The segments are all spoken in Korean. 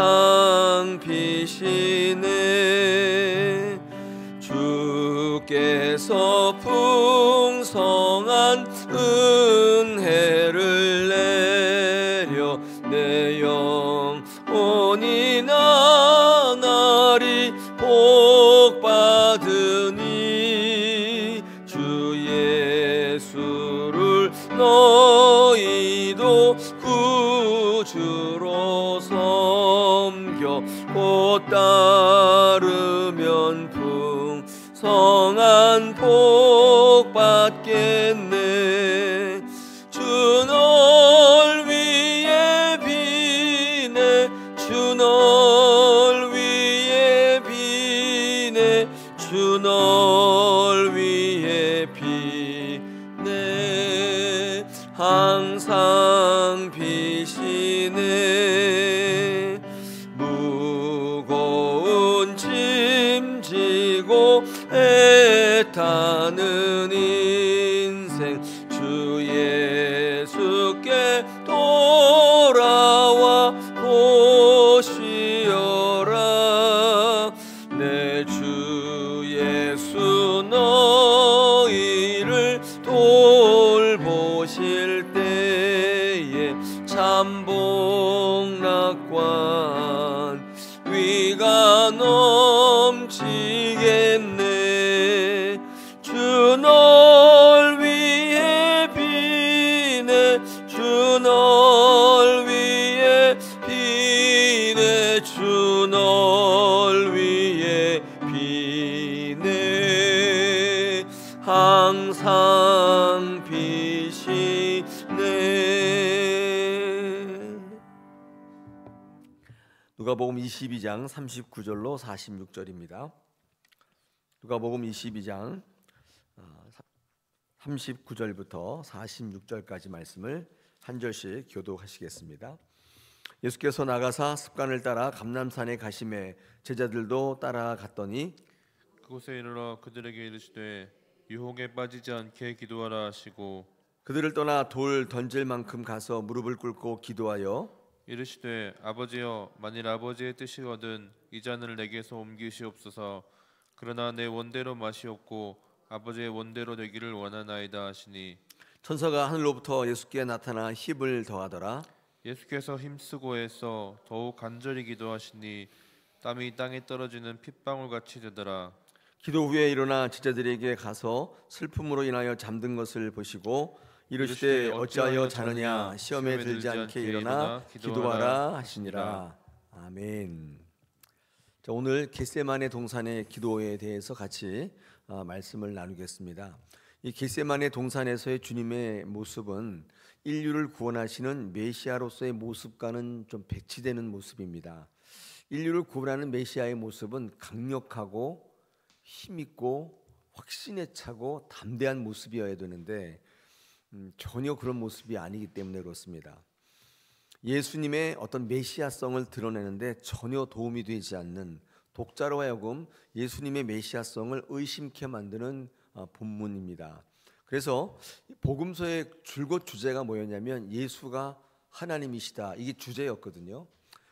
항상 비시네 주께서 풍성한 은혜를 내려 내 영혼이 나날이 복받으니 주 예수를 너희도 구주로 섬겨 곧 따르면 풍성한 복 받겠네 주 널 위해 비네 주 널 위해 비네 주 널 위해 비네 항상 비시네 무거운 짐 지고 애타는 인생 주 예수께 돌아와 보시어라 내 주 예수 너희를 돌보실 때에 참복락관 위가 넘치겠네 주 널 위해 비네 주 널 위해 비네 주 널 위해 비네 항상 비시네 누가복음 22장 39절로 46절입니다. 누가복음 22장 39절부터 46절까지 말씀을 한 절씩 교독하시겠습니다. 예수께서 나가사 습관을 따라 감람산에 가시매 제자들도 따라갔더니 그곳에 이르러 그들에게 이르시되 유혹에 빠지지 않게 기도하라 하시고 그들을 떠나 돌 던질 만큼 가서 무릎을 꿇고 기도하여 이르시되 아버지여 만일 아버지의 뜻이거든 이 잔을 내게서 옮기시옵소서 그러나 내 원대로 마시옵고 아버지의 원대로 되기를 원하나이다 하시니 천사가 하늘로부터 예수께 나타나 힘을 더하더라 예수께서 힘쓰고 애써 더욱 간절히 기도하시니 땀이 땅에 떨어지는 핏방울같이 되더라 기도 후에 일어나 제자들에게 가서 슬픔으로 인하여 잠든 것을 보시고 이르시되 어찌하여 자느냐 시험에 들지 않게 일어나 기도하라 하시니라. 아멘. 자, 오늘 겟세마네 동산의 기도에 대해서 같이 말씀을 나누겠습니다. 이 겟세마네 동산에서의 주님의 모습은 인류를 구원하시는 메시아로서의 모습과는 좀 배치되는 모습입니다. 인류를 구원하는 메시아의 모습은 강력하고 힘있고 확신에 차고 담대한 모습이어야 되는데 전혀 그런 모습이 아니기 때문에 그렇습니다. 예수님의 어떤 메시아성을 드러내는데 전혀 도움이 되지 않는 독자로 하여금 예수님의 메시아성을 의심케 만드는 본문입니다. 그래서 복음서의 줄곧 주제가 뭐였냐면 예수가 하나님이시다, 이게 주제였거든요.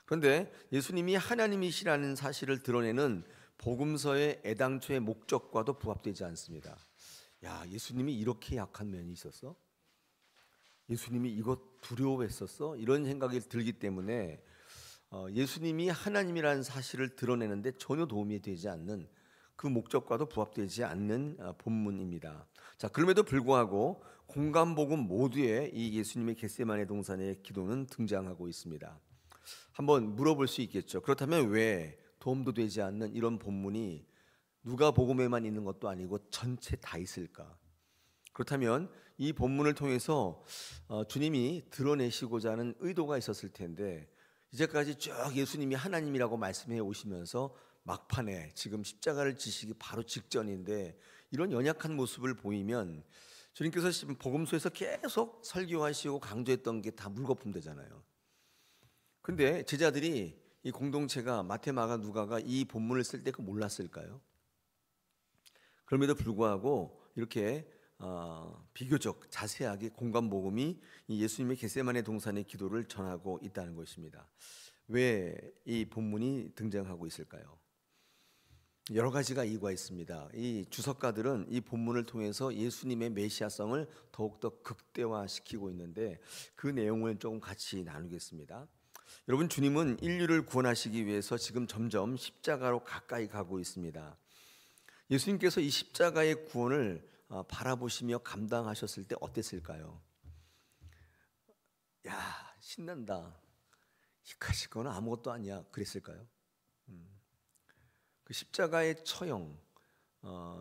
그런데 예수님이 하나님이시라는 사실을 드러내는 복음서의 애당초의 목적과도 부합되지 않습니다. 야, 예수님이 이렇게 약한 면이 있었어? 예수님이 이것 두려워했었어? 이런 생각이 들기 때문에 예수님이 하나님이라는 사실을 드러내는데 전혀 도움이 되지 않는, 그 목적과도 부합되지 않는 본문입니다. 자, 그럼에도 불구하고 공간복음 모두에 이 예수님의 겟세마네 동산의 기도는 등장하고 있습니다. 한번 물어볼 수 있겠죠. 그렇다면 왜 도움도 되지 않는 이런 본문이 누가복음에만 있는 것도 아니고 전체 다 있을까? 그렇다면 이 본문을 통해서 주님이 드러내시고자 하는 의도가 있었을 텐데, 이제까지 쭉 예수님이 하나님이라고 말씀해 오시면서 막판에 지금 십자가를 지시기 바로 직전인데 이런 연약한 모습을 보이면 주님께서 지금 복음서에서 계속 설교하시고 강조했던 게 다 물거품 되잖아요. 근데 제자들이, 이 공동체가 마태, 마가, 누가가 이 본문을 쓸 때 그 몰랐을까요? 그럼에도 불구하고 이렇게 비교적 자세하게 공간복음이 이 예수님의 겟세마네 동산의 기도를 전하고 있다는 것입니다. 왜 이 본문이 등장하고 있을까요? 여러 가지가 이유가 있습니다. 이 주석가들은 이 본문을 통해서 예수님의 메시아성을 더욱더 극대화시키고 있는데 그 내용을 조금 같이 나누겠습니다. 여러분, 주님은 인류를 구원하시기 위해서 지금 점점 십자가로 가까이 가고 있습니다. 예수님께서 이 십자가의 구원을 바라보시며 감당하셨을 때 어땠을까요? 야, 신난다. 이까짓 거는 아무것도 아니야. 그랬을까요? 그 십자가의 처형,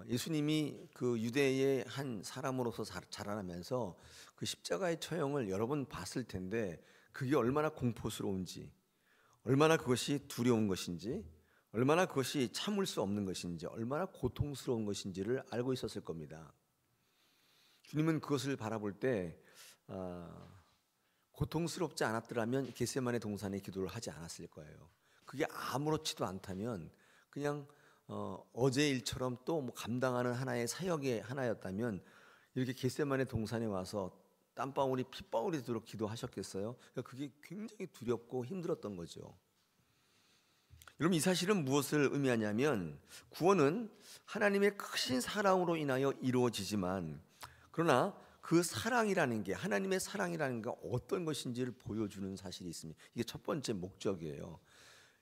예수님이 그 유대의 한 사람으로서 자라나면서 그 십자가의 처형을 여러 번 봤을 텐데 그게 얼마나 공포스러운지, 얼마나 그것이 두려운 것인지, 얼마나 그것이 참을 수 없는 것인지, 얼마나 고통스러운 것인지를 알고 있었을 겁니다. 주님은 그것을 바라볼 때 고통스럽지 않았더라면 겟세마네 동산에 기도를 하지 않았을 거예요. 그게 아무렇지도 않다면 그냥 어제 일처럼 또 뭐 감당하는 하나의 사역의 하나였다면 이렇게 겟세마네 동산에 와서 땀방울이 핏방울이 되도록 기도하셨겠어요? 그게 굉장히 두렵고 힘들었던 거죠. 여러분, 이 사실은 무엇을 의미하냐면 구원은 하나님의 크신 사랑으로 인하여 이루어지지만 그러나 그 사랑이라는 게 하나님의 사랑이라는 게 어떤 것인지를 보여주는 사실이 있습니다. 이게 첫 번째 목적이에요.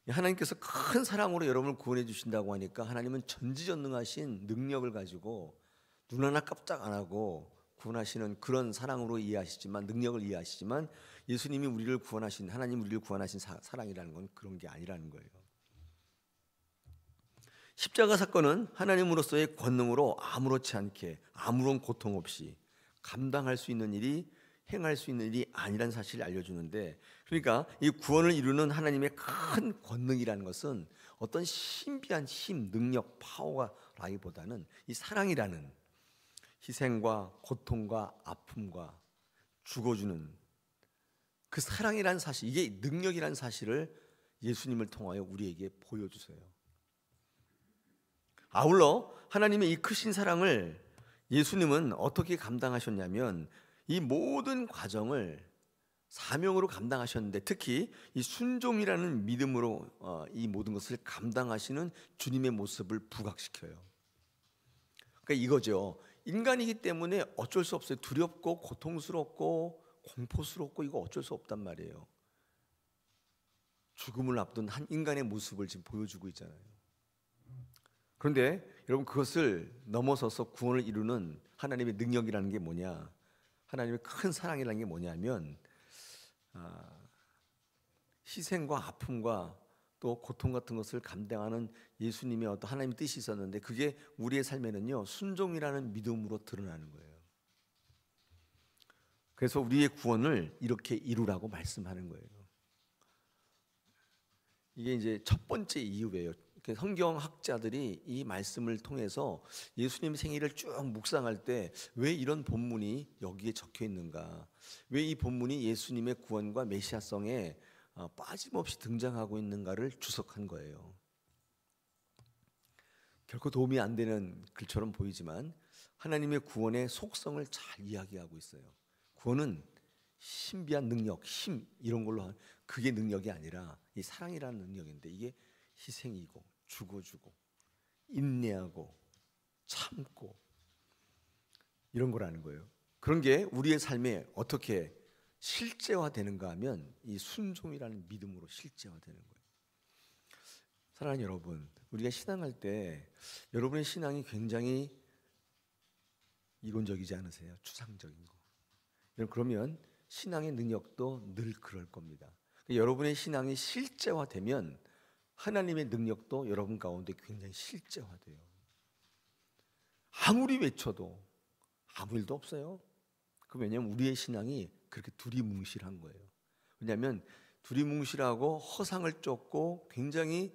하나님께서 큰 사랑으로 여러분을 구원해 주신다고 하니까 하나님은 전지전능하신 능력을 가지고 눈 하나 깜짝 안 하고 구원하시는 그런 사랑으로 이해하시지만, 능력을 이해하시지만 예수님이 우리를 구원하신, 하나님 우리를 구원하신 사랑이라는 건 그런 게 아니라는 거예요. 십자가 사건은 하나님으로서의 권능으로 아무렇지 않게 아무런 고통 없이 감당할 수 있는 일이, 행할 수 있는 일이 아니라는 사실을 알려주는데, 그러니까 이 구원을 이루는 하나님의 큰 권능이라는 것은 어떤 신비한 힘, 능력, 파워라기보다는 이 사랑이라는 희생과 고통과 아픔과 죽어주는 그 사랑이라는 사실, 이게 능력이라는 사실을 예수님을 통하여 우리에게 보여주세요. 아울러 하나님의 이 크신 사랑을 예수님은 어떻게 감당하셨냐면 이 모든 과정을 사명으로 감당하셨는데, 특히 이 순종이라는 믿음으로 이 모든 것을 감당하시는 주님의 모습을 부각시켜요. 그러니까 이거죠. 인간이기 때문에 어쩔 수 없어요. 두렵고 고통스럽고 공포스럽고 이거 어쩔 수 없단 말이에요. 죽음을 앞둔 한 인간의 모습을 지금 보여주고 있잖아요. 그런데 여러분, 그것을 넘어서서 구원을 이루는 하나님의 능력이라는 게 뭐냐, 하나님의 큰 사랑이라는 게 뭐냐면 희생과 아픔과 또 고통 같은 것을 감당하는 예수님의 어떤 하나님의 뜻이 있었는데 그게 우리의 삶에는요 순종이라는 믿음으로 드러나는 거예요. 그래서 우리의 구원을 이렇게 이루라고 말씀하는 거예요. 이게 이제 첫 번째 이유예요. 성경학자들이 이 말씀을 통해서 예수님 생애를 쭉 묵상할 때 왜 이런 본문이 여기에 적혀 있는가, 왜 이 본문이 예수님의 구원과 메시아성에 빠짐없이 등장하고 있는가를 주석한 거예요. 결코 도움이 안 되는 글처럼 보이지만 하나님의 구원의 속성을 잘 이야기하고 있어요. 구원은 신비한 능력, 힘 이런 걸로 그게 능력이 아니라 이 사랑이라는 능력인데 이게 희생이고 죽어주고 인내하고 참고 이런 거라는 거예요. 그런 게 우리의 삶에 어떻게 실제화되는가 하면 이 순종이라는 믿음으로 실제화되는 거예요. 사랑하는 여러분, 우리가 신앙할 때 여러분의 신앙이 굉장히 이론적이지 않으세요? 추상적인 거. 그러면 신앙의 능력도 늘 그럴 겁니다. 여러분의 신앙이 실제화되면 하나님의 능력도 여러분 가운데 굉장히 실제화돼요. 아무리 외쳐도 아무 일도 없어요. 왜냐하면 우리의 신앙이 그렇게 두리뭉실한 거예요. 왜냐하면 두리뭉실하고 허상을 쫓고 굉장히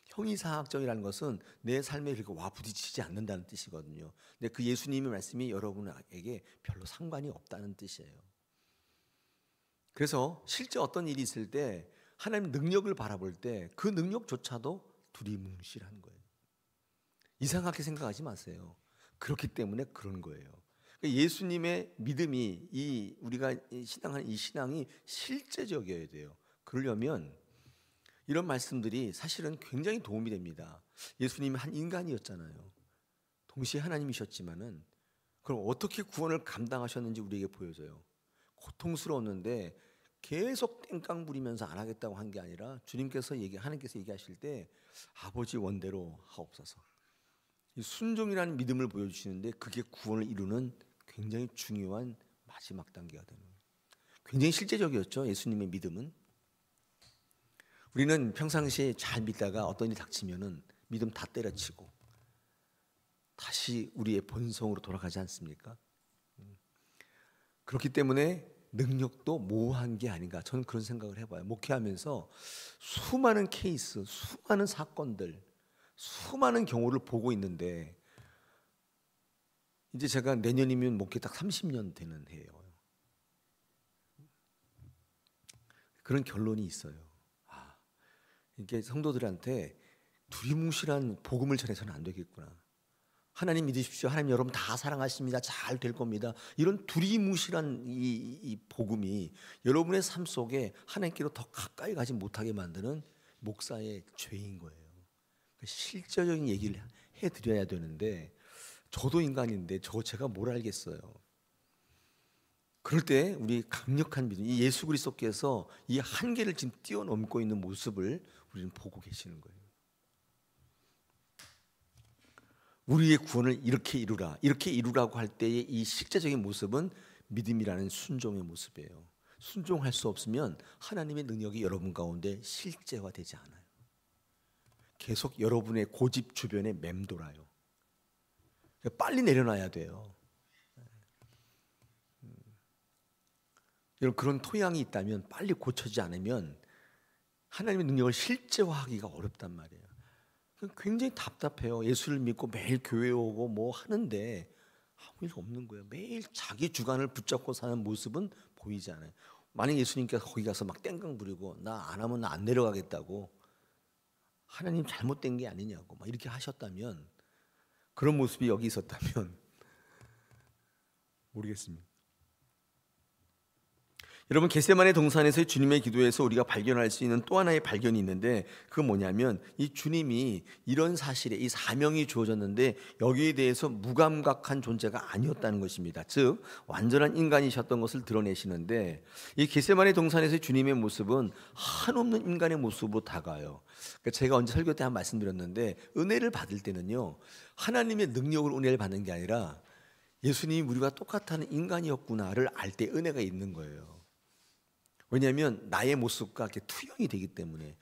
형이상학적이라는 것은 내 삶에 그렇게 와부딪히지 않는다는 뜻이거든요. 근데 그 예수님의 말씀이 여러분에게 별로 상관이 없다는 뜻이에요. 그래서 실제 어떤 일이 있을 때 하나님 능력을 바라볼 때 그 능력조차도 두리뭉실한 거예요. 이상하게 생각하지 마세요. 그렇기 때문에 그런 거예요. 예수님의 믿음이 우리가 신앙하는 이 신앙이 실제적이어야 돼요. 그러려면 이런 말씀들이 사실은 굉장히 도움이 됩니다. 예수님이 한 인간이었잖아요. 동시에 하나님이셨지만은 그럼 어떻게 구원을 감당하셨는지 우리에게 보여줘요. 고통스러웠는데 계속 땡깡 부리면서 안 하겠다고 한 게 아니라 하나님께서 얘기하실 때 아버지 원대로 하옵소서. 이 순종이라는 믿음을 보여주시는데 그게 구원을 이루는 굉장히 중요한 마지막 단계가 되는 거예요. 굉장히 실제적이었죠. 예수님의 믿음은. 우리는 평상시에 잘 믿다가 어떤 일이 닥치면은 믿음 다 때려치고 다시 우리의 본성으로 돌아가지 않습니까? 그렇기 때문에 능력도 모호한 게 아닌가, 저는 그런 생각을 해봐요. 목회하면서 수많은 케이스, 수많은 사건들, 수많은 경우를 보고 있는데 이제 제가 내년이면 목회 딱 30년 되는 해예요. 그런 결론이 있어요. 이게 성도들한테 두리뭉실한 복음을 전해서는 안 되겠구나. 하나님 믿으십시오. 하나님 여러분 다 사랑하십니다. 잘 될 겁니다. 이런 두리뭉실한 이 복음이 여러분의 삶 속에 하나님께로 더 가까이 가지 못하게 만드는 목사의 죄인 거예요. 실제적인 얘기를 해드려야 되는데 저도 인간인데 제가 뭘 알겠어요. 그럴 때 우리 강력한 믿음, 이 예수 그리스도께서 이 한계를 지금 뛰어넘고 있는 모습을 우리는 보고 계시는 거예요. 우리의 구원을 이렇게 이루라고 할 때의 이 실제적인 모습은 믿음이라는 순종의 모습이에요. 순종할 수 없으면 하나님의 능력이 여러분 가운데 실제화되지 않아요. 계속 여러분의 고집 주변에 맴돌아요. 빨리 내려놔야 돼요. 여러분, 그런 토양이 있다면 빨리 고쳐지지 않으면 하나님의 능력을 실제화하기가 어렵단 말이에요. 굉장히 답답해요. 예수를 믿고 매일 교회 오고 뭐 하는데 아무 일 없는 거예요. 매일 자기 주관을 붙잡고 사는 모습은 보이지 않아요. 만약 예수님께서 거기 가서 막 땡깡 부리고 나 안 하면 나 안 내려가겠다고, 하나님 잘못된 게 아니냐고 막 이렇게 하셨다면, 그런 모습이 여기 있었다면 모르겠습니다. 여러분, 겟세마네 동산에서의 주님의 기도에서 우리가 발견할 수 있는 또 하나의 발견이 있는데, 그건 뭐냐면 이 주님이 이런 사실에 이 사명이 주어졌는데 여기에 대해서 무감각한 존재가 아니었다는 것입니다. 즉 완전한 인간이셨던 것을 드러내시는데, 이 겟세마네 동산에서의 주님의 모습은 한없는 인간의 모습으로 다가와요. 그러니까 제가 언제 설교 때 한 말씀드렸는데, 은혜를 받을 때는요 하나님의 능력으로 은혜를 받는 게 아니라 예수님이 우리와 똑같은 인간이었구나를 알 때 은혜가 있는 거예요. 왜냐하면 나의 모습과 이렇게 투영이 되기 때문에,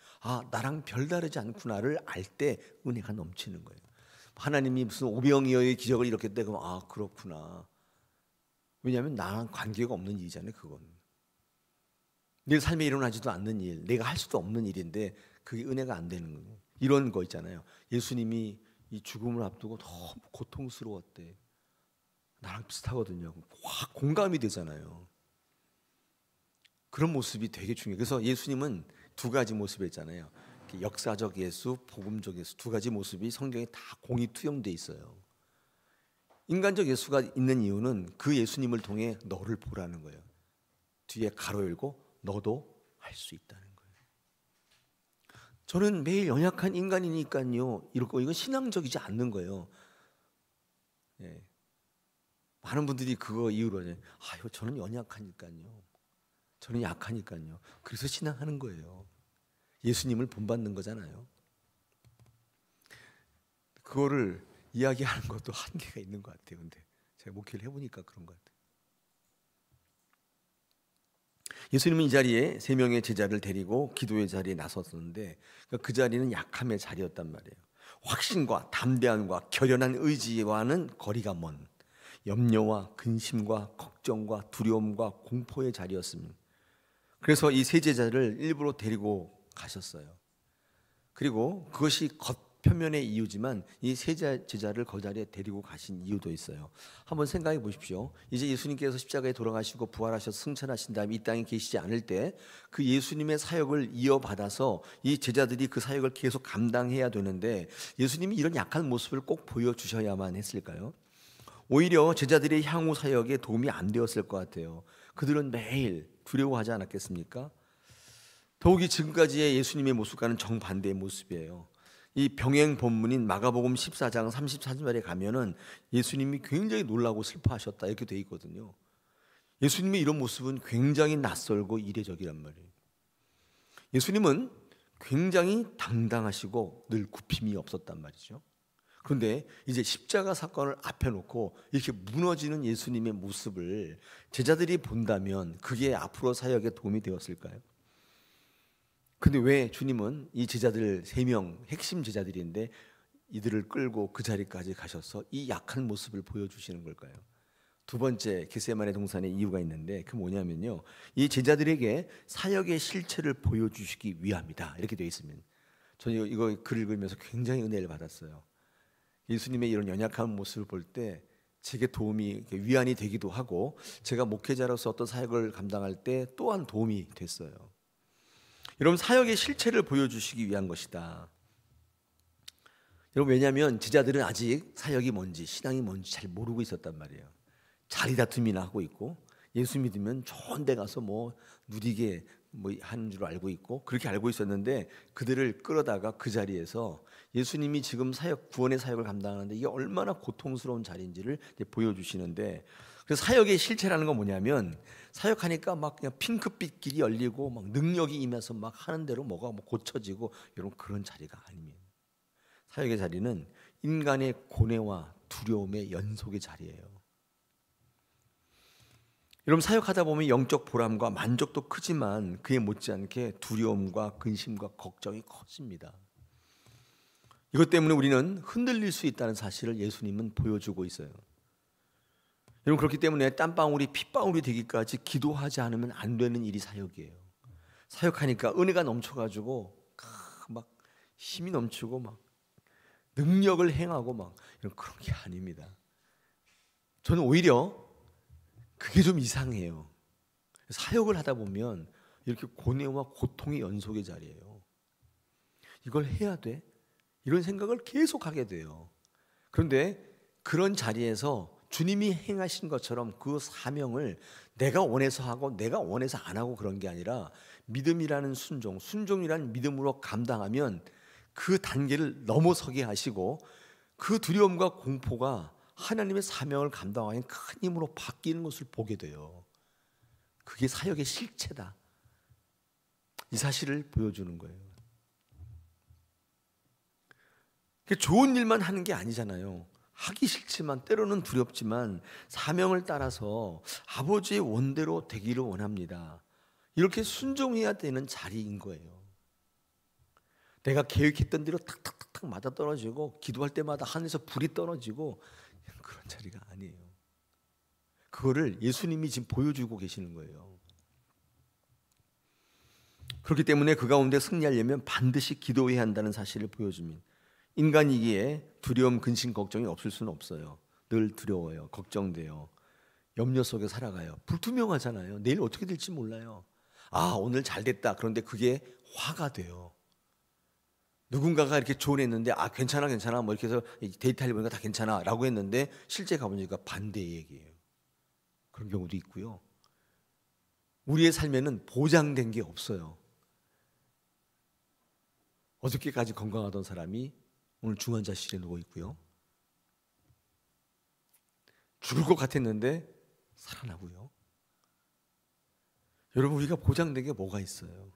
나랑 별다르지 않구나를 알 때 은혜가 넘치는 거예요. 하나님이 무슨 오병이어의 기적을 이렇게 때 그러면 그렇구나. 왜냐하면 나랑 관계가 없는 일이잖아요. 그건 내 삶에 일어나지도 않는 일, 내가 할 수도 없는 일인데 그게 은혜가 안 되는 거예요. 이런 거 있잖아요. 예수님이 이 죽음을 앞두고 너무 고통스러웠대. 나랑 비슷하거든요. 확 공감이 되잖아요. 그런 모습이 되게 중요해요. 그래서 예수님은 두 가지 모습이 있잖아요. 역사적 예수, 복음적 예수, 두 가지 모습이 성경에 다 공이 투영돼 있어요. 인간적 예수가 있는 이유는 그 예수님을 통해 너를 보라는 거예요. 뒤에 가로 열고 너도 할 수 있다는 거예요. 저는 매일 연약한 인간이니까요 이건 신앙적이지 않는 거예요. 많은 분들이 그거 이유로 저는 연약하니까요, 저는 약하니까요, 그래서 신앙하는 거예요. 예수님을 본받는 거잖아요. 그거를 이야기하는 것도 한계가 있는 것 같아요. 근데 제가 목회를 해보니까 그런 것 같아요. 예수님은 이 자리에 3명의 제자를 데리고 기도의 자리에 나섰었는데, 그 자리는 약함의 자리였단 말이에요. 확신과 담대함과 결연한 의지와는 거리가 먼 염려와 근심과 걱정과 두려움과 공포의 자리였습니다. 그래서 이 3 제자를 일부러 데리고 가셨어요. 그리고 그것이 겉표면의 이유지만 이 3 제자를 그 자리에 데리고 가신 이유도 있어요. 한번 생각해 보십시오. 이제 예수님께서 십자가에 돌아가시고 부활하셔서 승천하신 다음에 이 땅에 계시지 않을 때 그 예수님의 사역을 이어받아서 이 제자들이 그 사역을 계속 감당해야 되는데, 예수님이 이런 약한 모습을 꼭 보여주셔야만 했을까요? 오히려 제자들의 향후 사역에 도움이 안 되었을 것 같아요. 그들은 매일 두려워하지 않았겠습니까? 더욱이 지금까지의 예수님의 모습과는 정반대의 모습이에요. 이 병행 본문인 마가복음 14장 34절에 가면은 예수님이 굉장히 놀라고 슬퍼하셨다 이렇게 돼 있거든요. 예수님의 이런 모습은 굉장히 낯설고 이례적이란 말이에요. 예수님은 굉장히 당당하시고 늘 굽힘이 없었단 말이죠. 그런데 이제 십자가 사건을 앞에 놓고 이렇게 무너지는 예수님의 모습을 제자들이 본다면 그게 앞으로 사역에 도움이 되었을까요? 근데 왜 주님은 이 제자들 3명 핵심 제자들인데 이들을 끌고 그 자리까지 가셔서 이 약한 모습을 보여주시는 걸까요? 두 번째 겟세마네 동산의 이유가 있는데 그 뭐냐면요, 이 제자들에게 사역의 실체를 보여주시기 위함이다 이렇게 되어 있습니다. 저는 이거 글을 읽으면서 굉장히 은혜를 받았어요. 예수님의 이런 연약한 모습을 볼 때 제게 도움이 위안이 되기도 하고 제가 목회자로서 어떤 사역을 감당할 때 또한 도움이 됐어요. 여러분, 사역의 실체를 보여주시기 위한 것이다. 여러분, 왜냐하면 제자들은 아직 사역이 뭔지 신앙이 뭔지 잘 모르고 있었단 말이에요. 자리 다툼이나 하고 있고 예수 믿으면 좋은 데 가서 뭐 누리게 뭐 하는 줄 알고 있고 그렇게 알고 있었는데 그들을 끌어다가 그 자리에서 예수님이 지금 사역 구원의 사역을 감당하는데 이게 얼마나 고통스러운 자리인지를 보여주시는데, 그래서 사역의 실체라는 건 뭐냐면 사역하니까 막 그냥 핑크빛 길이 열리고 막 능력이 임해서 막 하는 대로 뭐가 뭐 고쳐지고 이런 그런 자리가 아닙니다. 사역의 자리는 인간의 고뇌와 두려움의 연속의 자리예요. 여러분, 사역하다 보면 영적 보람과 만족도 크지만 그에 못지않게 두려움과 근심과 걱정이 커집니다. 이것 때문에 우리는 흔들릴 수 있다는 사실을 예수님은 보여주고 있어요. 여러분, 그렇기 때문에 땀방울이 핏방울이 되기까지 기도하지 않으면 안 되는 일이 사역이에요. 사역하니까 은혜가 넘쳐가지고 막 힘이 넘치고 막 능력을 행하고 막 이런 그런 게 아닙니다. 저는 오히려 그게 좀 이상해요. 사역을 하다 보면 이렇게 고뇌와 고통의 연속의 자리예요. 이걸 해야 돼? 이런 생각을 계속 하게 돼요. 그런데 그런 자리에서 주님이 행하신 것처럼 그 사명을 내가 원해서 하고 내가 원해서 안 하고 그런 게 아니라 믿음이라는 순종이라는 믿음으로 감당하면 그 단계를 넘어서게 하시고 그 두려움과 공포가 하나님의 사명을 감당하는 큰 힘으로 바뀌는 것을 보게 돼요. 그게 사역의 실체다. 이 사실을 보여주는 거예요. 좋은 일만 하는 게 아니잖아요. 하기 싫지만 때로는 두렵지만 사명을 따라서 아버지의 원대로 되기를 원합니다. 이렇게 순종해야 되는 자리인 거예요. 내가 계획했던 대로 탁탁탁탁 맞아 떨어지고 기도할 때마다 하늘에서 불이 떨어지고 그런 자리가 아니에요. 그거를 예수님이 지금 보여주고 계시는 거예요. 그렇기 때문에 그 가운데 승리하려면 반드시 기도해야 한다는 사실을 보여줍니다. 인간이기에 두려움, 근심, 걱정이 없을 수는 없어요. 늘 두려워요. 걱정돼요. 염려 속에 살아가요. 불투명하잖아요. 내일 어떻게 될지 몰라요. 아, 오늘 잘 됐다. 그런데 그게 화가 돼요. 누군가가 이렇게 조언했는데 아, 괜찮아 뭐 이렇게 해서 데이트하려 보니까 다 괜찮아 라고 했는데 실제 가보니까 반대의 얘기예요. 그런 경우도 있고요. 우리의 삶에는 보장된 게 없어요. 어저께까지 건강하던 사람이 오늘 중환자실에 누워 있고요. 죽을 것 같았는데 살아나고요. 여러분, 우리가 보장된 게 뭐가 있어요?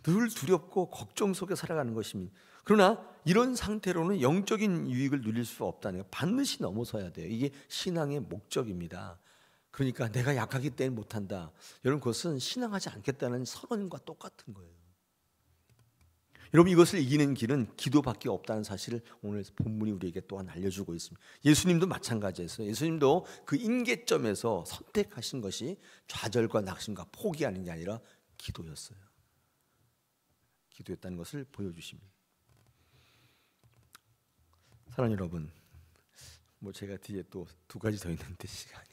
늘 두렵고 걱정 속에 살아가는 것입니다. 그러나 이런 상태로는 영적인 유익을 누릴 수 없다는 거 반드시 넘어서야 돼요. 이게 신앙의 목적입니다. 그러니까 내가 약하기 때문에 못한다. 여러분, 그것은 신앙하지 않겠다는 선언과 똑같은 거예요. 여러분, 이것을 이기는 길은 기도밖에 없다는 사실을 오늘 본문이 우리에게 또한 알려주고 있습니다. 예수님도 마찬가지였어요. 예수님도 그 임계점에서 선택하신 것이 좌절과 낙심과 포기하는 게 아니라 기도였어요. 기도했다는 것을 보여주십니다. 사랑하는 여러분, 뭐 제가 뒤에 또 2가지 더 있는데 시간이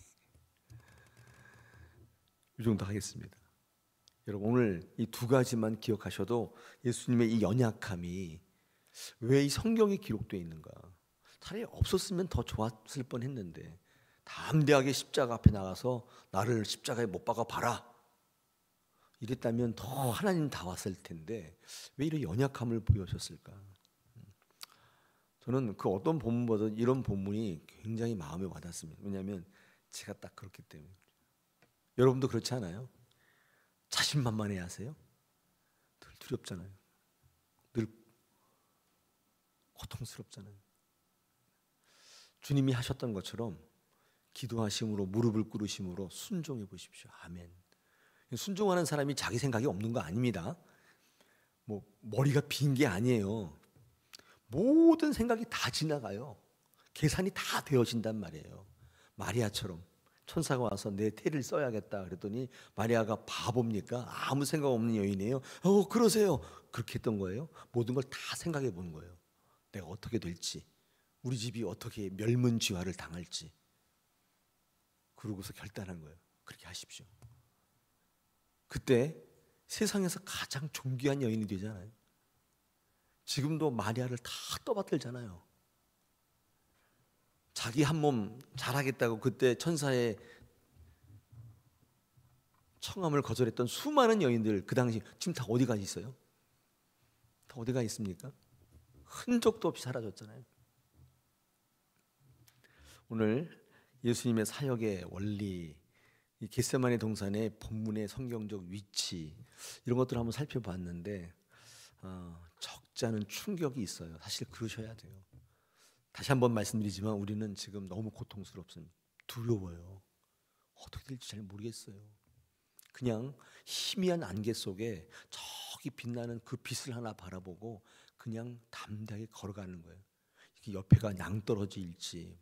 이 정도 하겠습니다. 여러분, 오늘 이 2가지만 기억하셔도 예수님의 이 연약함이 왜 이 성경에 기록되어 있는가, 차라리 없었으면 더 좋았을 뻔했는데 담대하게 십자가 앞에 나가서 나를 십자가에 못 박아 봐라, 이랬다면 더 하나님 다 왔을 텐데 왜 이런 연약함을 보여주셨을까? 저는 그 어떤 본문보다 이런 본문이 굉장히 마음에 와닿습니다. 왜냐하면 제가 딱 그렇기 때문에. 여러분도 그렇지 않아요? 자신만만해 하세요? 늘 두렵잖아요. 늘 고통스럽잖아요. 주님이 하셨던 것처럼 기도하심으로 무릎을 꿇으심으로 순종해 보십시오. 아멘. 순종하는 사람이 자기 생각이 없는 거 아닙니다. 뭐 머리가 빈 게 아니에요. 모든 생각이 다 지나가요. 계산이 다 되어진단 말이에요. 마리아처럼 천사가 와서 내 태를 써야겠다 그랬더니 마리아가 바보입니까? 아무 생각 없는 여인이에요. 그러세요. 그렇게 했던 거예요. 모든 걸 다 생각해 보는 거예요. 내가 어떻게 될지, 우리 집이 어떻게 멸문지화를 당할지. 그러고서 결단한 거예요. 그렇게 하십시오. 그때 세상에서 가장 존귀한 여인이 되잖아요. 지금도 마리아를 다 떠받들잖아요. 자기 한 몸 잘하겠다고 그때 천사의 청함을 거절했던 수많은 여인들, 그 당시 지금 다 어디 가 있어요? 다 어디 가 있습니까? 흔적도 없이 사라졌잖아요. 오늘 예수님의 사역의 원리, 이 겟세마네 동산의 본문의 성경적 위치, 이런 것들을 한번 살펴봤는데 적지 않은 충격이 있어요. 사실 그러셔야 돼요. 다시 한번 말씀드리지만 우리는 지금 너무 고통스럽습니다. 두려워요. 어떻게 될지 잘 모르겠어요. 그냥 희미한 안개 속에 저기 빛나는 그 빛을 하나 바라보고 그냥 담대하게 걸어가는 거예요. 옆에가 낭떠러지일지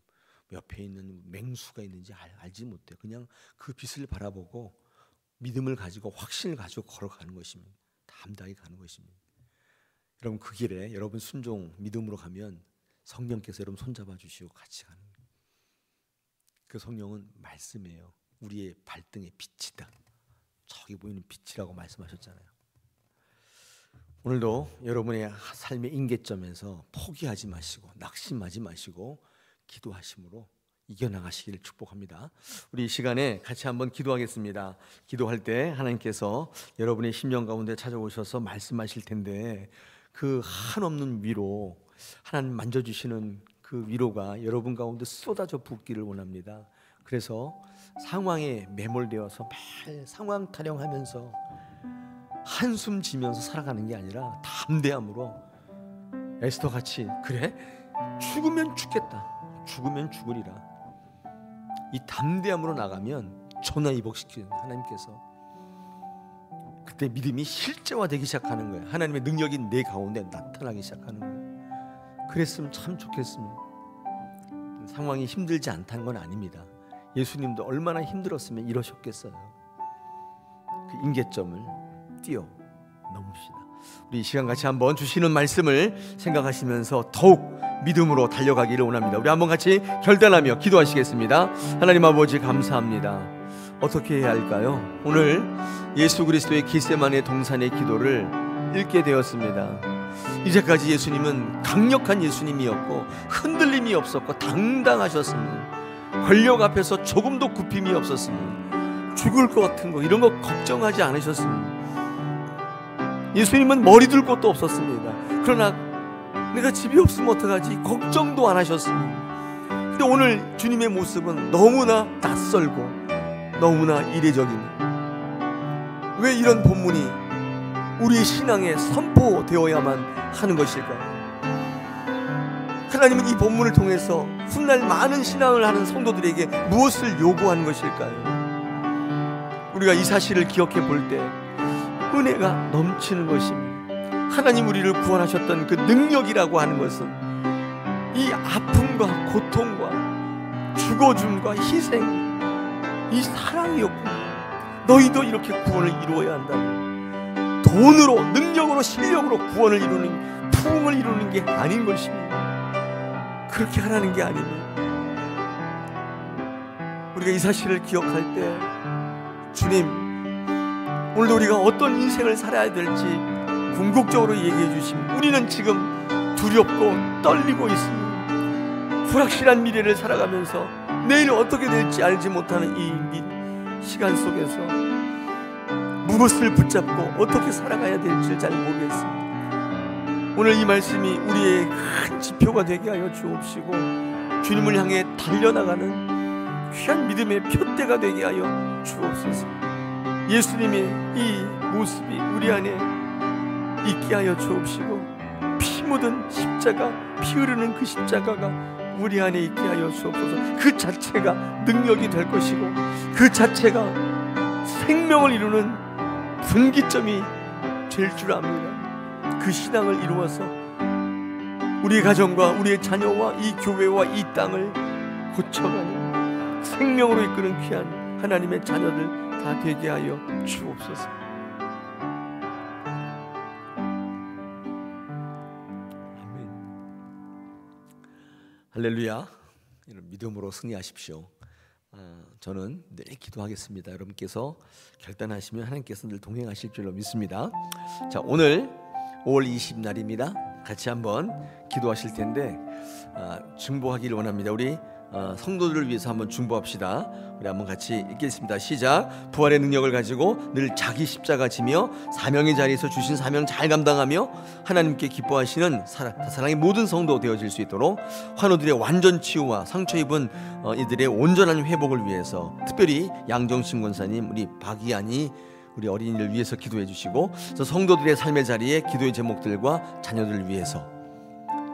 옆에 있는 맹수가 있는지 알지 못해요. 그냥 그 빛을 바라보고 믿음을 가지고 확신을 가지고 걸어가는 것입니다. 담대하게 가는 것입니다. 여러분 그 길에 여러분 순종 믿음으로 가면 성령께서 여러분 손잡아 주시고 같이 가는 거예요. 그 성령은 말씀이에요. 우리의 발등의 빛이다. 저기 보이는 빛이라고 말씀하셨잖아요. 오늘도 여러분의 삶의 임계점에서 포기하지 마시고 낙심하지 마시고 기도하심으로 이겨나가시기를 축복합니다. 우리 이 시간에 같이 한번 기도하겠습니다. 기도할 때 하나님께서 여러분의 심령 가운데 찾아오셔서 말씀하실 텐데 그 한없는 위로, 하나님 만져주시는 그 위로가 여러분 가운데 쏟아져 붓기를 원합니다. 그래서 상황에 매몰되어서 매일 상황 타령하면서 한숨 지면서 살아가는 게 아니라 담대함으로 에스더같이 그래? 죽으면 죽겠다. 죽으면 죽으리라. 이 담대함으로 나가면 전화위복시키는 하나님께서 그때 믿음이 실제화되기 시작하는 거예요. 하나님의 능력이 내 가운데 나타나기 시작하는 거예요. 그랬으면 참 좋겠습니다. 상황이 힘들지 않다는 건 아닙니다. 예수님도 얼마나 힘들었으면 이러셨겠어요. 그 임계점을 뛰어넘읍시다. 우리 이 시간 같이 한번 주시는 말씀을 생각하시면서 더욱 믿음으로 달려가기를 원합니다. 우리 한번 같이 결단하며 기도하시겠습니다. 하나님 아버지 감사합니다. 어떻게 해야 할까요? 오늘 예수 그리스도의 겟세마네 동산의 기도를 읽게 되었습니다. 이제까지 예수님은 강력한 예수님이었고 흔들림이 없었고 당당하셨습니다. 권력 앞에서 조금도 굽힘이 없었습니다. 죽을 것 같은 거 이런 거 걱정하지 않으셨습니다. 예수님은 머리 둘 것도 없었습니다. 그러나 내가 집이 없으면 어떡하지? 걱정도 안 하셨습니다. 근데 오늘 주님의 모습은 너무나 낯설고 너무나 이례적입니다. 왜 이런 본문이 우리의 신앙에 선포되어야만 하는 것일까요? 하나님은 이 본문을 통해서 훗날 많은 신앙을 하는 성도들에게 무엇을 요구하는 것일까요? 우리가 이 사실을 기억해 볼 때 은혜가 넘치는 것입니다. 하나님 우리를 구원하셨던 그 능력이라고 하는 것은 이 아픔과 고통과 죽어줌과 희생, 이 사랑이었구나. 너희도 이렇게 구원을 이루어야 한다. 돈으로, 능력으로, 실력으로 구원을 이루는, 부흥을 이루는 게 아닌 것입니다. 그렇게 하라는 게 아닙니다. 우리가 이 사실을 기억할 때 주님, 오늘도 우리가 어떤 인생을 살아야 될지 궁극적으로 얘기해 주시면 우리는 지금 두렵고 떨리고 있습니다. 불확실한 미래를 살아가면서 내일 어떻게 될지 알지 못하는 이 시간 속에서 무엇을 붙잡고 어떻게 살아가야 될지 잘 모르겠습니다. 오늘 이 말씀이 우리의 큰 지표가 되게 하여 주옵시고 주님을 향해 달려나가는 귀한 믿음의 표대가 되게 하여 주옵소서. 예수님의 이 모습이 우리 안에 있게 하여 주옵시고 피 묻은 십자가, 피 흐르는 그 십자가가 우리 안에 있게 하여 주옵소서. 그 자체가 능력이 될 것이고 그 자체가 생명을 이루는 분기점이 될 줄 압니다. 그 신앙을 이루어서 우리의 가정과 우리의 자녀와 이 교회와 이 땅을 고쳐가는 생명으로 이끄는 귀한 하나님의 자녀들 다 되게 하여 주옵소서. 아멘. 할렐루야. 믿음으로 승리하십시오. 저는 늘 기도하겠습니다. 여러분께서 결단하시면 하나님께서 늘 동행하실 줄로 믿습니다. 자, 오늘 5월 20날입니다. 같이 한번 기도하실 텐데 중보하기를 원합니다. 우리 성도들을 위해서 한번 중보합시다. 우리 한번 같이 읽겠습니다. 시작. 부활의 능력을 가지고 늘 자기 십자가 지며 사명의 자리에서 주신 사명 잘 감당하며 하나님께 기뻐하시는 사랑의 모든 성도 되어질 수 있도록 환우들의 완전 치유와 상처 입은 이들의 온전한 회복을 위해서 특별히 양정신 권사님, 우리 박이안이 우리 어린이를 위해서 기도해 주시고 성도들의 삶의 자리에 기도의 제목들과 자녀들을 위해서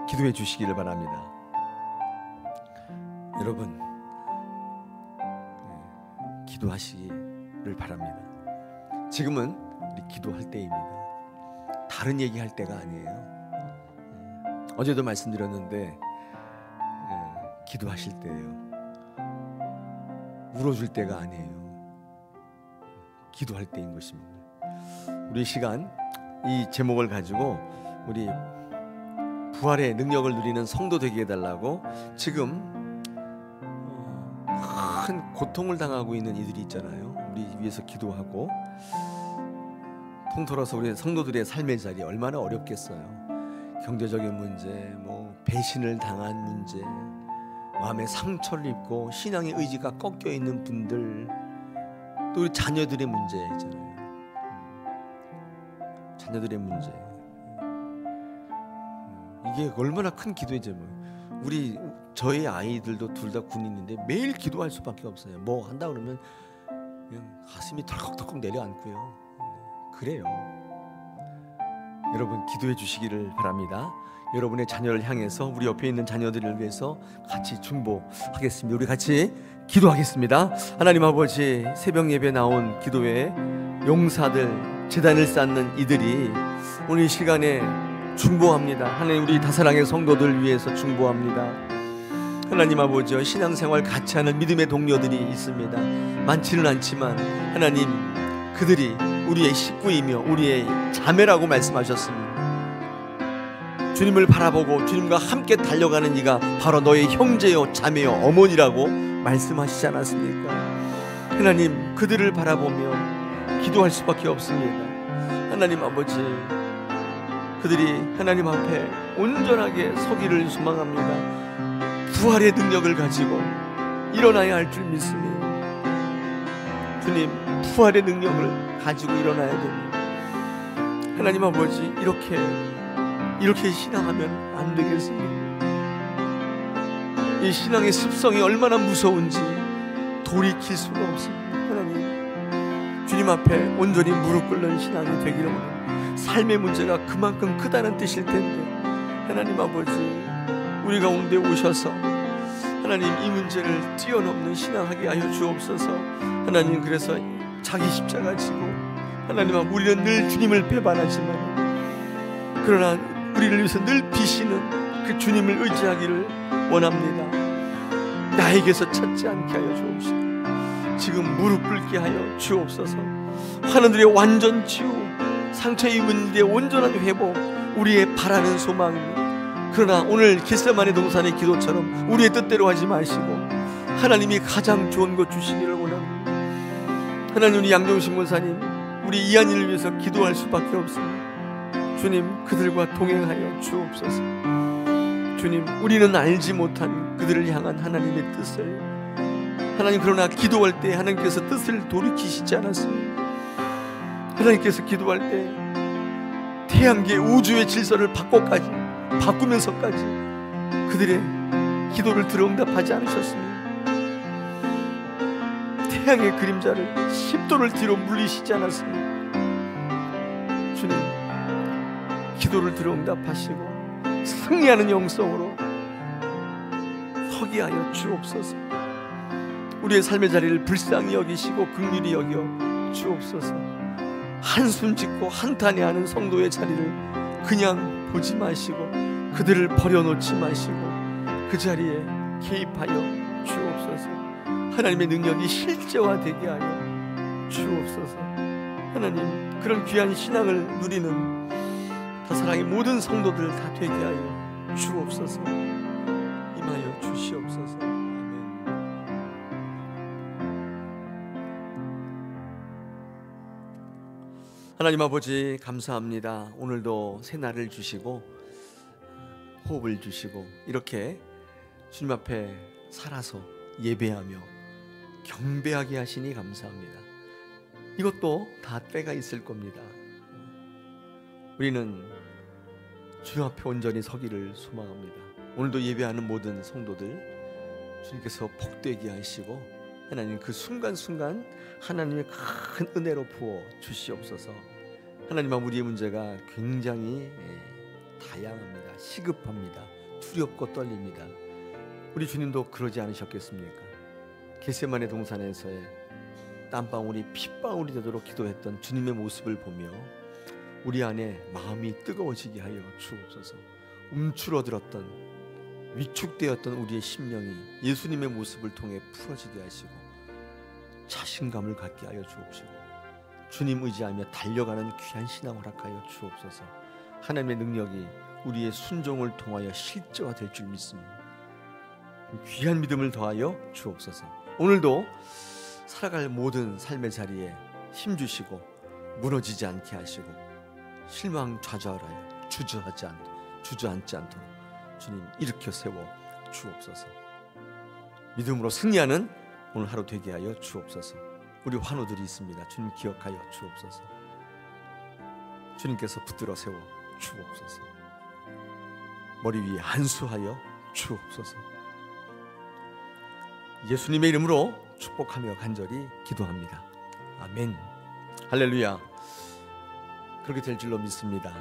기도해 주시기를 바랍니다. 여러분 기도하시기를 바랍니다. 지금은 우리 기도할 때입니다. 다른 얘기할 때가 아니에요. 어제도 말씀드렸는데 기도하실 때예요. 울어줄 때가 아니에요. 기도할 때인 것입니다. 우리 시간 이 제목을 가지고 우리 부활의 능력을 누리는 성도 되게 해달라고 지금 큰 고통을 당하고 있는 이들이 있잖아요. 우리 위해서 기도하고 통틀어서 우리 성도들의 삶의 자리 얼마나 어렵겠어요. 경제적인 문제, 배신을 당한 문제, 마음에 상처를 입고 신앙의 의지가 꺾여 있는 분들, 또 우리 자녀들의 문제 있잖아요. 자녀들의 문제. 이게 얼마나 큰 기도의 제목. 저희 아이들도 둘 다 군인인데 매일 기도할 수밖에 없어요. 뭐 한다 그러면 그냥 가슴이 덜컥덜컥 내려앉고요. 그래요. 여러분 기도해 주시기를 바랍니다. 여러분의 자녀를 향해서 우리 옆에 있는 자녀들을 위해서 같이 중보하겠습니다. 우리 같이 기도하겠습니다. 하나님 아버지, 새벽 예배 나온 기도회 용사들, 제단을 쌓는 이들이 오늘 이 시간에 중보합니다. 하나님, 우리 다사랑의 성도들 위해서 중보합니다. 하나님 아버지, 신앙생활 같이 하는 믿음의 동료들이 있습니다. 많지는 않지만 하나님, 그들이 우리의 식구이며 우리의 자매라고 말씀하셨습니다. 주님을 바라보고 주님과 함께 달려가는 이가 바로 너의 형제요 자매요 어머니라고 말씀하시지 않았습니까? 하나님, 그들을 바라보며 기도할 수밖에 없습니다. 하나님 아버지, 그들이 하나님 앞에 온전하게 서기를 소망합니다. 부활의 능력을 가지고 일어나야 할 줄 믿습니다. 주님, 부활의 능력을 가지고 일어나야 됩니다. 하나님 아버지, 이렇게 신앙하면 안 되겠습니다. 이 신앙의 습성이 얼마나 무서운지 돌이킬 수가 없습니다. 하나님, 주님 앞에 온전히 무릎 꿇는 신앙이 되기를 원합니다. 삶의 문제가 그만큼 크다는 뜻일 텐데 하나님 아버지, 우리 가운데 오셔서 하나님 이 문제를 뛰어넘는 신앙하게 하여 주옵소서. 하나님, 그래서 자기 십자가 지고 하나님 앞 우리는 늘 주님을 배반하지만 그러나 우리를 위해서 늘 비시는 그 주님을 의지하기를 원합니다. 나에게서 찾지 않게 하여 주옵시고 지금 무릎 꿇게 하여 주옵소서. 환우들의 완전 치유, 상처 입은 이의 온전한 회복, 우리의 바라는 소망입니다. 그러나 오늘 겟세마네 동산의 기도처럼 우리의 뜻대로 하지 마시고 하나님이 가장 좋은 것 주시기를 원합니다. 하나님, 우리 양정신 권사님, 우리 이한이를 위해서 기도할 수밖에 없습니다. 주님, 그들과 동행하여 주옵소서. 주님, 우리는 알지 못한 그들을 향한 하나님의 뜻을, 하나님, 그러나 기도할 때 하나님께서 뜻을 돌이키시지 않았습니다. 하나님께서 기도할 때 태양계 우주의 질서를 바꾸면서까지 그들의 기도를 들어 응답하지 않으셨습니다. 태양의 그림자를 10도를 뒤로 물리시지 않았습니다. 주님, 기도를 들어 응답하시고 승리하는 영성으로 서게 하여 주옵소서. 우리의 삶의 자리를 불쌍히 여기시고 긍휼히 여겨 주옵소서. 한숨 짓고 한탄해하는 성도의 자리를 그냥 보지 마시고 그들을 버려놓지 마시고 그 자리에 개입하여 주옵소서. 하나님의 능력이 실제화되게 하여 주옵소서. 하나님, 그런 귀한 신앙을 누리는 다사랑의 모든 성도들 다 되게 하여 주옵소서. 임하여 주시옵소서. 하나님 아버지, 감사합니다. 오늘도 새 날을 주시고 호흡을 주시고 이렇게 주님 앞에 살아서 예배하며 경배하게 하시니 감사합니다. 이것도 다 때가 있을 겁니다. 우리는 주님 앞에 온전히 서기를 소망합니다. 오늘도 예배하는 모든 성도들 주님께서 복되게 하시고 하나님 그 순간순간 하나님의 큰 은혜로 부어 주시옵소서. 하나님, 우리의 문제가 굉장히 다양합니다. 시급합니다. 두렵고 떨립니다. 우리 주님도 그러지 않으셨겠습니까? 겟세마네 동산에서의 땀방울이 핏방울이 되도록 기도했던 주님의 모습을 보며 우리 안에 마음이 뜨거워지게 하여 주옵소서. 움츠러들었던 위축되었던 우리의 심령이 예수님의 모습을 통해 풀어지게 하시고 자신감을 갖게 하여 주옵시고 주님 의지하며 달려가는 귀한 신앙 허락하여 주옵소서. 하나님의 능력이 우리의 순종을 통하여 실제화될 줄 믿습니다. 귀한 믿음을 더하여 주옵소서. 오늘도 살아갈 모든 삶의 자리에 힘주시고 무너지지 않게 하시고 실망 좌절하여 주저앉지 않도록 주님 일으켜 세워 주옵소서. 믿음으로 승리하는 오늘 하루 되게 하여 주옵소서. 우리 환우들이 있습니다. 주님 기억하여 주옵소서. 주님께서 붙들어 세워 주옵소서. 머리 위에 안수하여 주옵소서. 예수님의 이름으로 축복하며 간절히 기도합니다. 아멘. 할렐루야. 그렇게 될 줄로 믿습니다.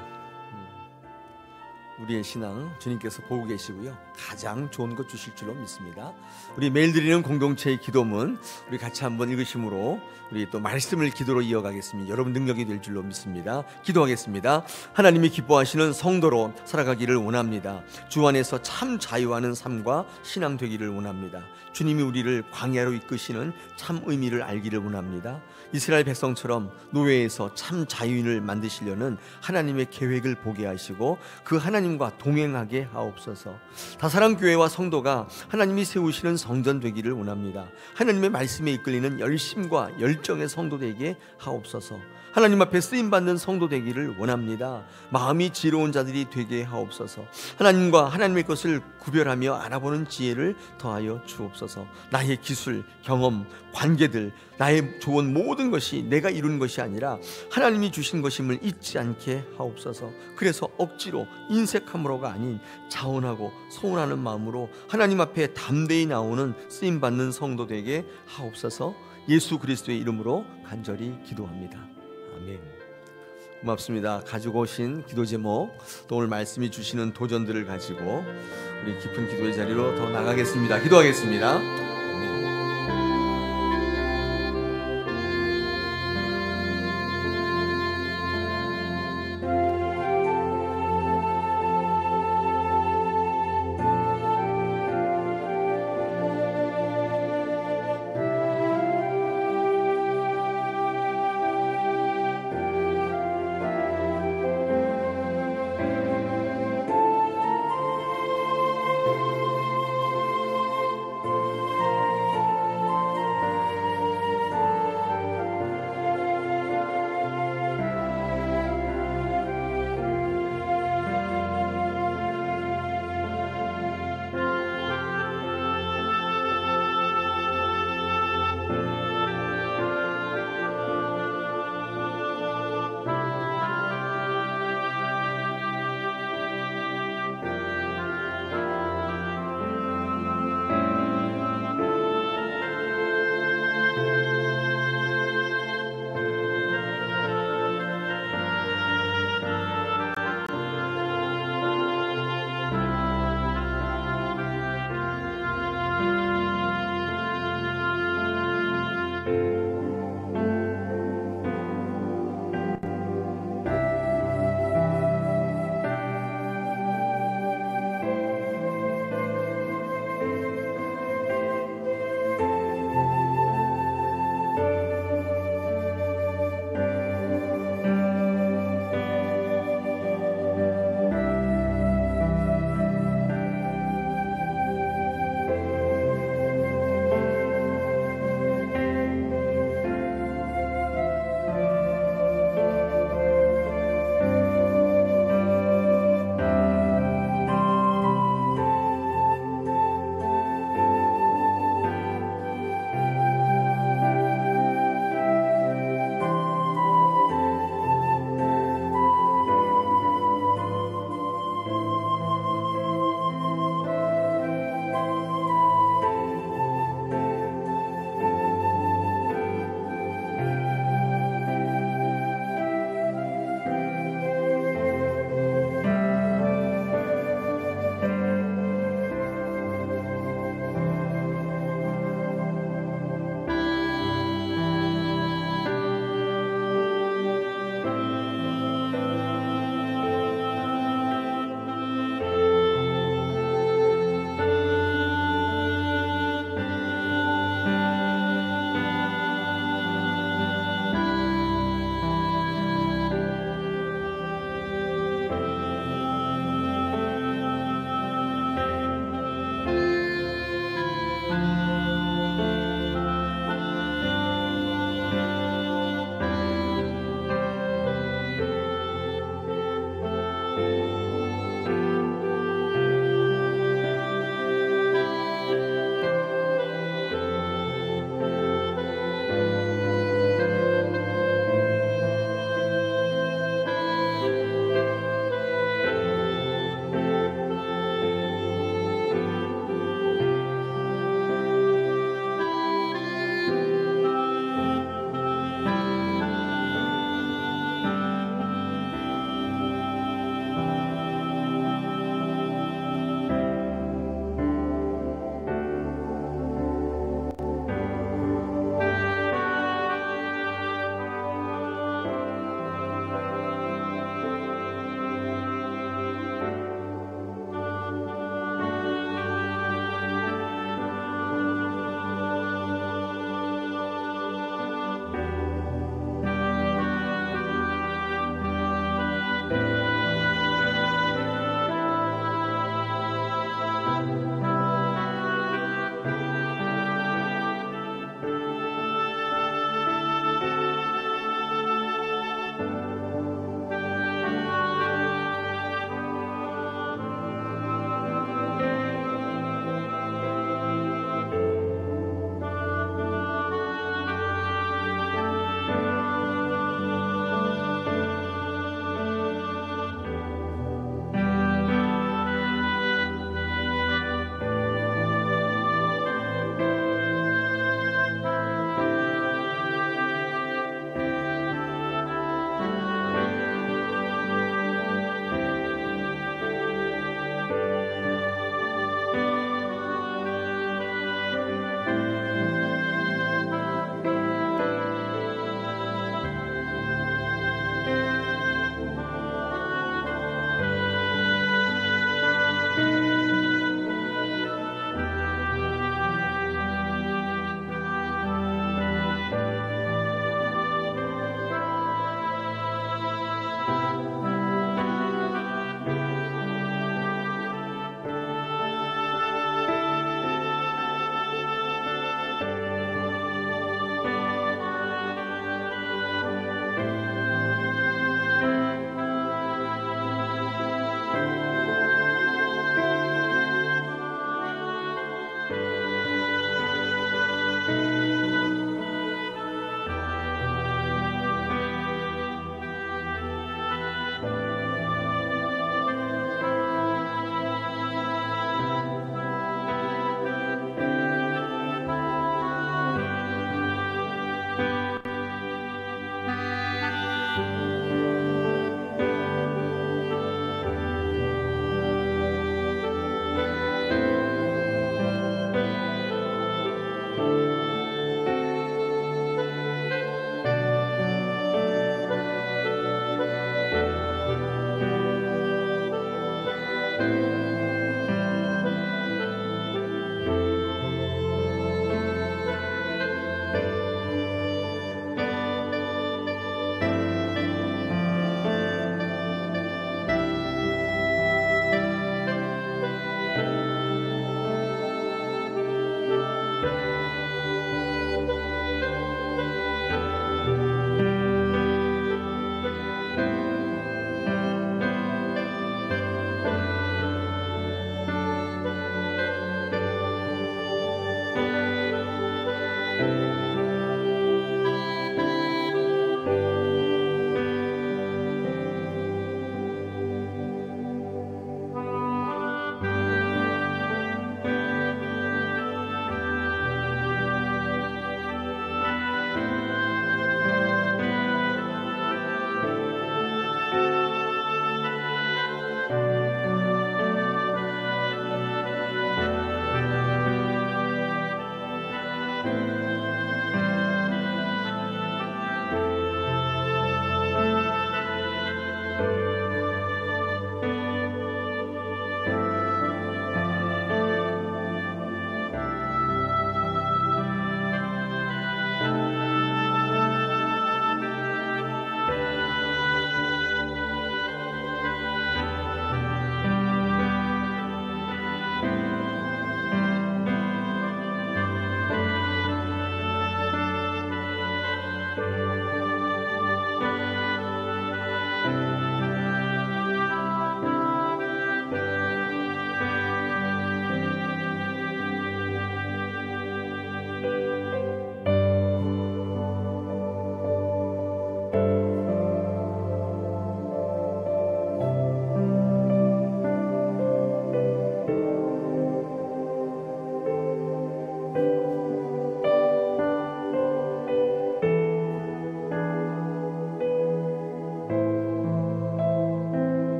우리의 신앙 주님께서 보고 계시고요, 가장 좋은 것 주실 줄로 믿습니다. 우리 매일 드리는 공동체의 기도문 우리 같이 한번 읽으심으로 우리 또 말씀을 기도로 이어가겠습니다. 여러분 능력이 될 줄로 믿습니다. 기도하겠습니다. 하나님이 기뻐하시는 성도로 살아가기를 원합니다. 주 안에서 참 자유하는 삶과 신앙 되기를 원합니다. 주님이 우리를 광야로 이끄시는 참 의미를 알기를 원합니다. 이스라엘 백성처럼 노예에서 참 자유인을 만드시려는 하나님의 계획을 보게 하시고 그 하나님과 동행하게 하옵소서. 다사랑교회와 성도가 하나님이 세우시는 성전 되기를 원합니다. 하나님의 말씀에 이끌리는 열심과 열정의 성도 되게 하옵소서. 하나님 앞에 쓰임받는 성도 되기를 원합니다. 마음이 지혜로운 자들이 되게 하옵소서. 하나님과 하나님의 것을 구별하며 알아보는 지혜를 더하여 주옵소서. 나의 기술, 경험, 관계들, 나의 좋은 모든 것이 내가 이룬 것이 아니라 하나님이 주신 것임을 잊지 않게 하옵소서. 그래서 억지로 인색함으로가 아닌 자원하고 소원하는 마음으로 하나님 앞에 담대히 나오는 쓰임받는 성도 되게 하옵소서. 예수 그리스도의 이름으로 간절히 기도합니다. 아멘. 고맙습니다. 가지고 오신 기도 제목, 또 오늘 말씀이 주시는 도전들을 가지고 우리 깊은 기도의 자리로 더 나가겠습니다. 기도하겠습니다.